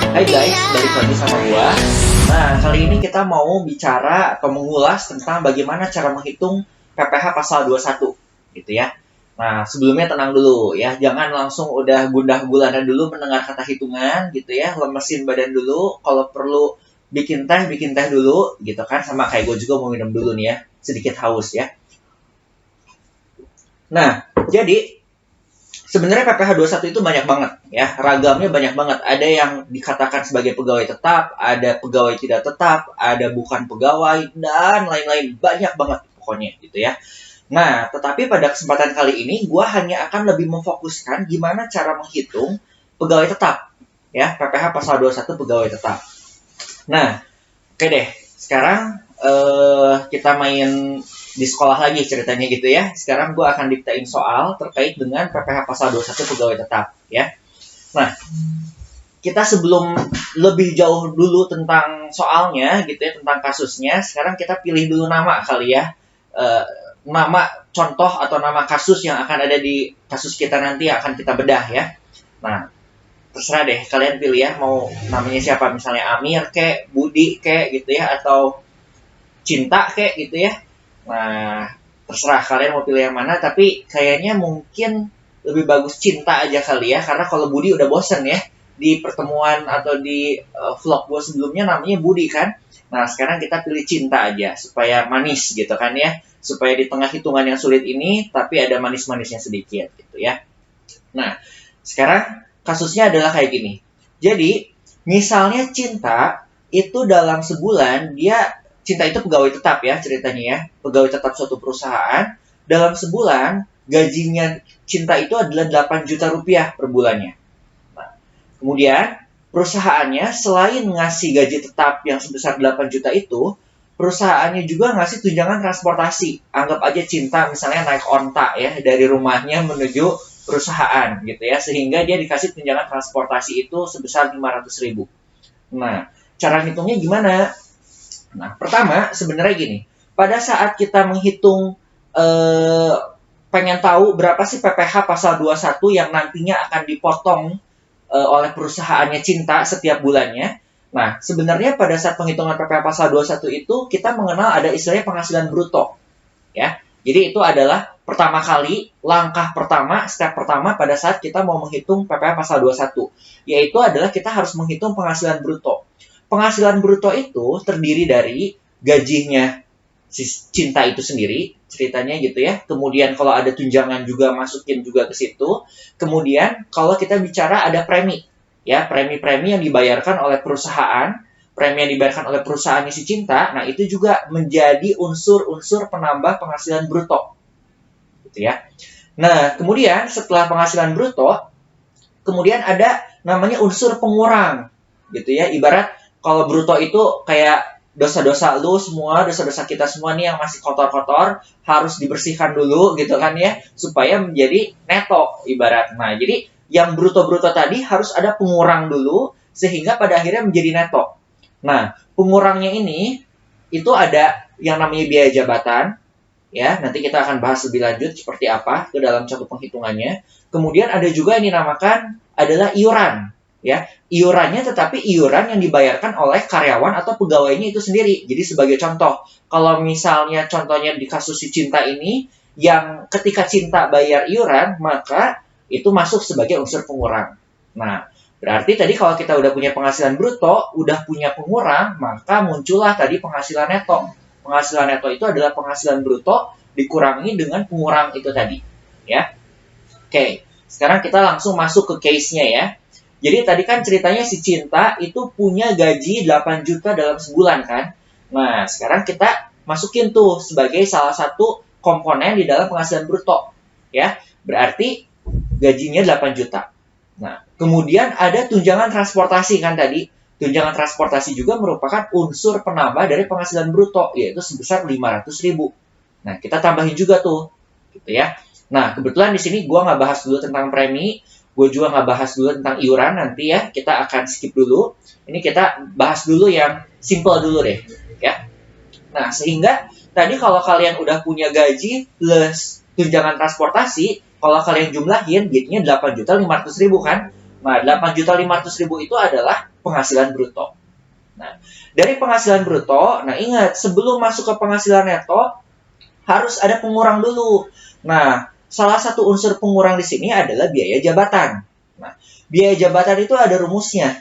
Hai guys, balik lagi sama gua. Nah, kali ini kita mau bicara atau mengulas tentang bagaimana cara menghitung PPh pasal 21, gitu ya. Nah, sebelumnya tenang dulu ya, jangan langsung udah gundah gulana dulu mendengar kata hitungan gitu ya, lemesin badan dulu, kalau perlu bikin teh dulu gitu kan, sama kayak gue juga mau minum dulu nih ya, sedikit haus ya. Nah, jadi sebenarnya PPh 21 itu banyak banget ya, ragamnya banyak banget. Ada yang dikatakan sebagai pegawai tetap, ada pegawai tidak tetap, ada bukan pegawai, dan lain-lain. Banyak banget pokoknya gitu ya. Nah, tetapi pada kesempatan kali ini, gue hanya akan lebih memfokuskan gimana cara menghitung pegawai tetap. Ya, PPh pasal 21 pegawai tetap. Nah, oke deh. Sekarang kita main di sekolah lagi ceritanya gitu ya. Sekarang gue akan diktain soal terkait dengan PPh pasal 21 pegawai tetap ya. Nah, kita sebelum lebih jauh dulu tentang soalnya gitu ya, tentang kasusnya, sekarang kita pilih dulu nama kali ya. Nama contoh atau nama kasus yang akan ada di kasus kita nanti akan kita bedah ya. Nah, terserah deh kalian pilih ya, mau namanya siapa, misalnya Amir kek, Budi kek gitu ya, atau Cinta kek gitu ya. Nah, terserah kalian mau pilih yang mana, tapi kayaknya mungkin lebih bagus Cinta aja kali ya, karena kalau Budi udah bosen ya. Di pertemuan atau di vlog gue sebelumnya namanya Budi kan. Nah, sekarang kita pilih Cinta aja, supaya manis gitu kan ya. Supaya di tengah hitungan yang sulit ini, tapi ada manis-manisnya sedikit gitu ya. Nah, sekarang kasusnya adalah kayak gini. Jadi, misalnya Cinta itu dalam sebulan, Cinta itu pegawai tetap ya ceritanya ya. Pegawai tetap suatu perusahaan. Dalam sebulan, gajinya Cinta itu adalah 8 juta rupiah per bulannya. Nah, kemudian, perusahaannya selain ngasih gaji tetap yang sebesar 8 juta itu, perusahaannya juga ngasih tunjangan transportasi. Anggap aja Cinta misalnya naik onta ya, dari rumahnya menuju perusahaan gitu ya, sehingga dia dikasih tunjangan transportasi itu sebesar 500.000. Nah, cara ngitungnya gimana? Nah, pertama sebenarnya gini, pada saat kita menghitung pengen tahu berapa sih PPh pasal 21 yang nantinya akan dipotong oleh perusahaannya Cinta setiap bulannya. Nah, sebenarnya pada saat penghitungan PPh pasal 21 itu kita mengenal ada istilahnya penghasilan bruto. Ya. Jadi itu adalah pertama kali, langkah pertama, step pertama pada saat kita mau menghitung PPh pasal 21. Yaitu adalah kita harus menghitung penghasilan bruto. Penghasilan bruto itu terdiri dari gajinya si Cinta itu sendiri, ceritanya gitu ya. Kemudian kalau ada tunjangan juga masukin juga ke situ. Kemudian kalau kita bicara ada premi, ya premi-premi yang dibayarkan oleh perusahaan, premi yang dibayarkan oleh perusahaan si Cinta. Nah itu juga menjadi unsur-unsur penambah penghasilan bruto, gitu ya. Nah kemudian setelah penghasilan bruto, kemudian ada namanya unsur pengurang, gitu ya. Ibarat kalau bruto itu kayak dosa-dosa lu semua, dosa-dosa kita semua nih yang masih kotor-kotor harus dibersihkan dulu gitu kan ya, supaya menjadi neto ibarat. Nah, jadi yang bruto-bruto tadi harus ada pengurang dulu sehingga pada akhirnya menjadi neto. Nah, pengurangnya ini itu ada yang namanya biaya jabatan ya, nanti kita akan bahas lebih lanjut seperti apa ke dalam contoh penghitungannya. Kemudian ada juga yang dinamakan adalah iuran. Ya, iurannya tetapi iuran yang dibayarkan oleh karyawan atau pegawainya itu sendiri. Jadi sebagai contoh, kalau misalnya contohnya di kasus si Cinta ini, yang ketika Cinta bayar iuran, maka itu masuk sebagai unsur pengurang. Nah, berarti tadi kalau kita udah punya penghasilan bruto, udah punya pengurang, maka muncullah tadi penghasilan neto. Penghasilan neto itu adalah penghasilan bruto dikurangi dengan pengurang itu tadi. Ya, oke. Sekarang kita langsung masuk ke case-nya ya. Jadi tadi kan ceritanya si Cinta itu punya gaji 8 juta dalam sebulan kan. Nah, sekarang kita masukin tuh sebagai salah satu komponen di dalam penghasilan bruto. Ya, berarti gajinya 8 juta. Nah, kemudian ada tunjangan transportasi kan tadi. Tunjangan transportasi juga merupakan unsur penambah dari penghasilan bruto, yaitu sebesar 500.000. Nah, kita tambahin juga tuh, gitu ya. Nah, kebetulan di sini gue nggak bahas dulu tentang premi. Gue juga nggak bahas dulu tentang iuran nanti ya, kita akan skip dulu. Ini kita bahas dulu yang simple dulu deh, ya. Nah, sehingga tadi kalau kalian udah punya gaji plus tunjangan transportasi, kalau kalian jumlahin gajinya 8.500.000 kan. Nah, 8.500.000 itu adalah penghasilan bruto. Nah, dari penghasilan bruto, nah ingat, sebelum masuk ke penghasilan neto, harus ada pengurang dulu. Nah, salah satu unsur pengurang di sini adalah biaya jabatan. Nah, biaya jabatan itu ada rumusnya.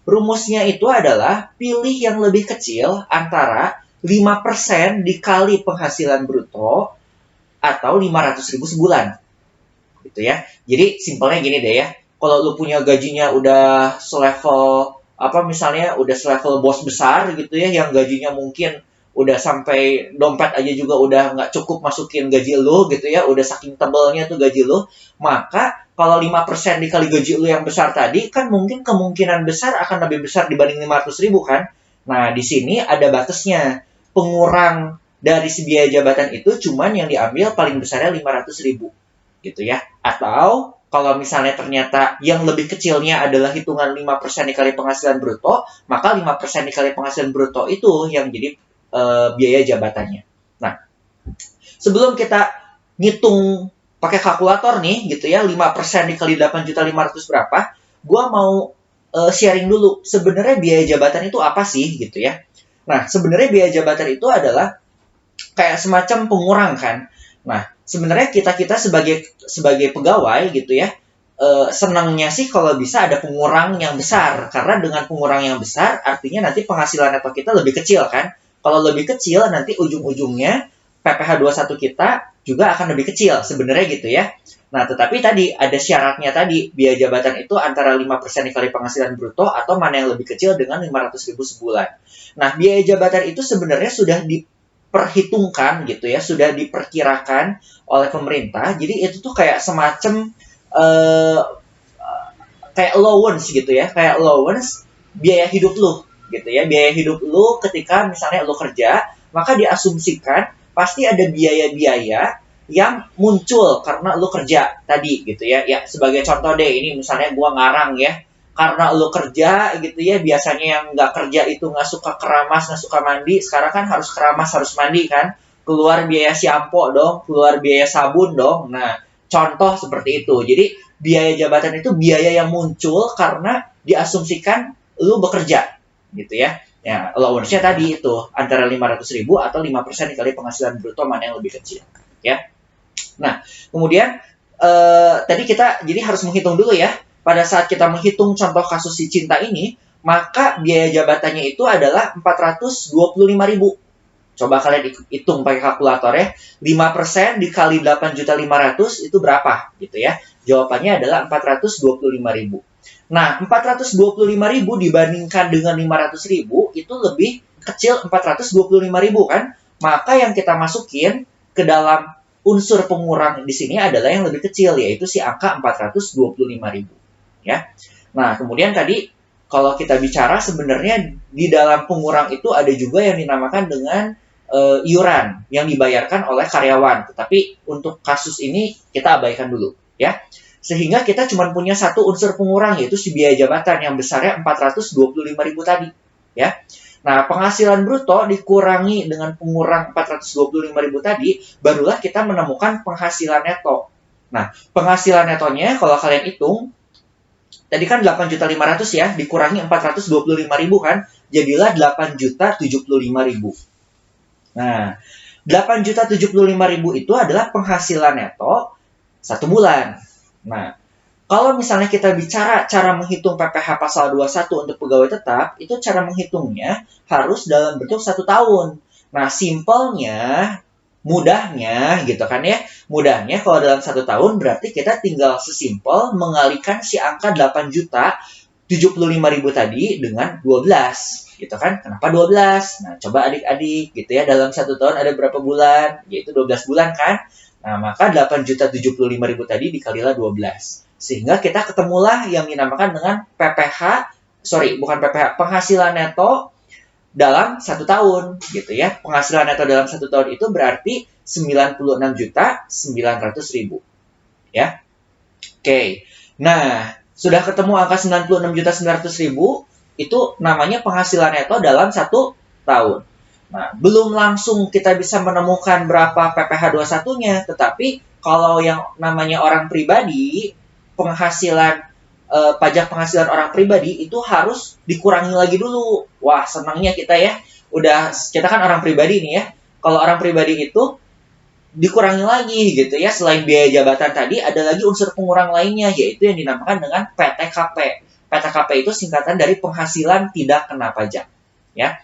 Rumusnya itu adalah pilih yang lebih kecil antara 5% dikali penghasilan bruto atau 500.000 sebulan. Gitu ya. Jadi simpelnya gini deh ya. Kalau lu punya gajinya udah selevel misalnya udah selevel bos besar gitu ya, yang gajinya mungkin udah sampai dompet aja juga udah nggak cukup masukin gaji lu gitu ya, udah saking tebelnya tuh gaji lu, maka kalau 5% dikali gaji lu yang besar tadi, kan mungkin kemungkinan besar akan lebih besar dibanding 500.000 kan. Nah, di sini ada batasnya. Pengurang dari si biaya jabatan itu cuman yang diambil paling besarnya 500.000 gitu ya. Atau kalau misalnya ternyata yang lebih kecilnya adalah hitungan 5% dikali penghasilan bruto, maka 5% dikali penghasilan bruto itu yang jadi biaya jabatannya. Nah, sebelum kita ngitung pakai kalkulator nih gitu ya, 5% dikali 8.500.000 berapa, gua mau sharing dulu sebenarnya biaya jabatan itu apa sih gitu ya. Nah, sebenarnya biaya jabatan itu adalah kayak semacam pengurang kan. Nah, sebenarnya kita sebagai pegawai gitu ya, senangnya sih kalau bisa ada pengurang yang besar, karena dengan pengurang yang besar artinya nanti penghasilan neto kita lebih kecil kan. Kalau lebih kecil nanti ujung-ujungnya PPh 21 kita juga akan lebih kecil sebenarnya gitu ya. Nah, tetapi tadi ada syaratnya tadi, biaya jabatan itu antara 5% dikali penghasilan bruto atau mana yang lebih kecil dengan 500.000 sebulan. Nah, biaya jabatan itu sebenarnya sudah diperhitungkan gitu ya, sudah diperkirakan oleh pemerintah. Jadi itu tuh kayak semacam kayak allowance gitu ya, kayak allowance biaya hidup lu gitu ya, biaya hidup lu ketika misalnya lu kerja, maka diasumsikan pasti ada biaya-biaya yang muncul karena lu kerja tadi gitu ya. Ya sebagai contoh deh, ini misalnya gua ngarang ya, karena lu kerja gitu ya, biasanya yang nggak kerja itu nggak suka keramas, nggak suka mandi, sekarang kan harus keramas, harus mandi kan, keluar biaya shampoo dong, keluar biaya sabun dong. Nah, contoh seperti itu. Jadi biaya jabatan itu biaya yang muncul karena diasumsikan lu bekerja gitu ya. Ya, allowance-nya tadi itu antara 500.000 atau 5% dikali penghasilan bruto mana yang lebih kecil ya. Nah, kemudian tadi kita jadi harus menghitung dulu ya. Pada saat kita menghitung contoh kasus si Cinta ini, maka biaya jabatannya itu adalah 425.000. Coba kalian hitung pakai kalkulator ya. 5% dikali 8.500.000 itu berapa gitu ya. Jawabannya adalah 425.000. Nah, 425.000 dibandingkan dengan 500.000 itu lebih kecil 425.000 kan? Maka yang kita masukin ke dalam unsur pengurang di sini adalah yang lebih kecil, yaitu si angka 425.000 ya. Nah, kemudian tadi kalau kita bicara sebenarnya di dalam pengurang itu ada juga yang dinamakan dengan iuran yang dibayarkan oleh karyawan. Tetapi untuk kasus ini kita abaikan dulu ya. Sehingga kita cuma punya satu unsur pengurang, yaitu si biaya jabatan yang besarnya 425.000 tadi ya. Nah, penghasilan bruto dikurangi dengan pengurang 425.000 tadi, barulah kita menemukan penghasilan neto. Nah, penghasilan netonya kalau kalian hitung, tadi kan 8.500.000 ya, dikurangi 425.000 kan, jadilah 8.075.000. Nah, 8.075.000 itu adalah penghasilan neto 1 bulan. Nah, kalau misalnya kita bicara cara menghitung PPh pasal 21 untuk pegawai tetap, itu cara menghitungnya harus dalam bentuk 1 tahun. Nah, simpelnya, mudahnya gitu kan ya, mudahnya kalau dalam 1 tahun berarti kita tinggal sesimpel mengalihkan si angka 8.075.000 tadi dengan 12. Gitu kan? Kenapa 12? Nah, coba adik-adik gitu ya, dalam 1 tahun ada berapa bulan? Yaitu 12 bulan kan? Nah, maka 8.075.000 tadi dikalilah 12. Sehingga kita ketemulah yang dinamakan dengan penghasilan neto dalam 1 tahun gitu ya. Penghasilan neto dalam 1 tahun itu berarti 96.900.000 ya. Oke. Nah, sudah ketemu angka 96.900.000, itu namanya penghasilan neto dalam 1 tahun. Nah, belum langsung kita bisa menemukan berapa PPh 21-nya, tetapi kalau yang namanya orang pribadi, penghasilan pajak penghasilan orang pribadi itu harus dikurangi lagi dulu. Wah, senangnya kita ya. Kita kan orang pribadi nih ya. Kalau orang pribadi itu dikurangi lagi gitu ya. Selain biaya jabatan tadi, ada lagi unsur pengurang lainnya, yaitu yang dinamakan dengan PTKP. PTKP itu singkatan dari penghasilan tidak kena pajak. Ya.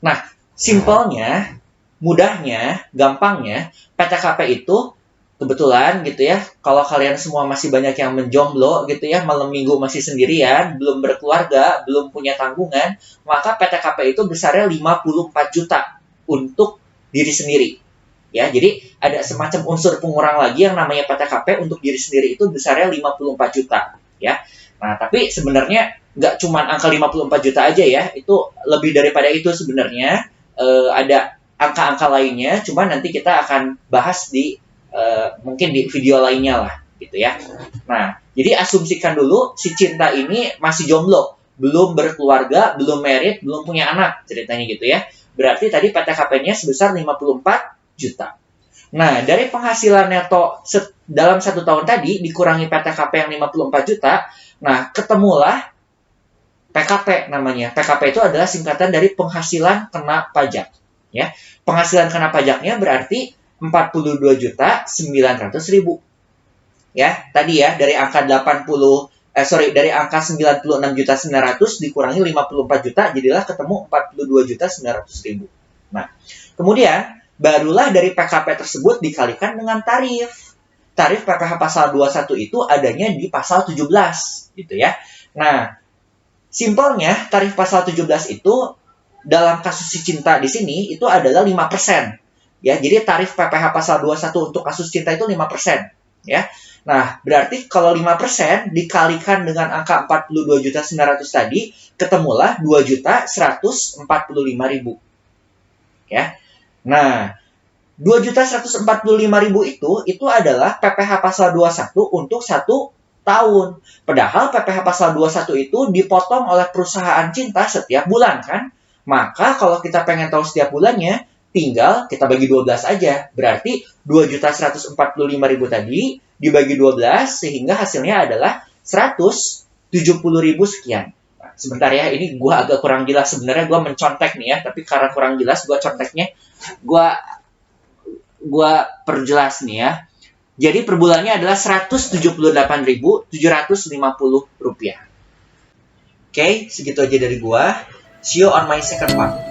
Nah, simpelnya, mudahnya, gampangnya, PTKP itu kebetulan gitu ya, kalau kalian semua masih banyak yang menjomblo gitu ya, malam minggu masih sendirian, belum berkeluarga, belum punya tanggungan, maka PTKP itu besarnya 54 juta untuk diri sendiri. Ya, jadi ada semacam unsur pengurang lagi yang namanya PTKP untuk diri sendiri itu besarnya 54 juta. Ya. Nah, tapi sebenarnya nggak cuma angka 54 juta aja ya, itu lebih daripada itu sebenarnya. Ada angka-angka lainnya, cuma nanti kita akan bahas di mungkin di video lainnya lah gitu ya. Nah, jadi asumsikan dulu si Cinta ini masih jomblo, belum berkeluarga, belum married, belum punya anak ceritanya gitu ya. Berarti tadi PTKP-nya sebesar 54 juta. Nah, dari penghasilan neto dalam 1 tahun tadi dikurangi PTKP yang 54 juta, nah ketemulah PKP namanya. PKP itu adalah singkatan dari penghasilan kena pajak ya. Penghasilan kena pajaknya berarti 42.900.000. Ya, tadi ya dari angka 96.900 dikurangi 54 juta jadilah ketemu 42.900.000. Nah, kemudian barulah dari PKP tersebut dikalikan dengan tarif. Tarif PPh pasal 21 itu adanya di pasal 17 gitu ya. Nah, simpelnya tarif pasal 17 itu dalam kasus si Cinta di sini itu adalah 5%. Ya, jadi tarif PPh pasal 21 untuk kasus Cinta itu 5%, ya. Nah, berarti kalau 5% dikalikan dengan angka 42.900 tadi, ketemulah 2.145.000. Ya. Nah, 2.145.000 itu adalah PPh pasal 21 untuk 1 tahun. Padahal PPh pasal 21 itu dipotong oleh perusahaan Cinta setiap bulan kan? Maka kalau kita pengen tahu setiap bulannya, tinggal kita bagi 12 aja. Berarti 2.145.000 tadi dibagi 12 sehingga hasilnya adalah 170.000 sekian. Nah, sebentar ya, ini gue agak kurang jelas. Sebenarnya gue mencontek nih ya, tapi karena kurang jelas gue conteknya. Gue perjelas nih ya. Jadi per bulannya adalah Rp178.750. Oke, segitu aja dari gue. See you on my second part.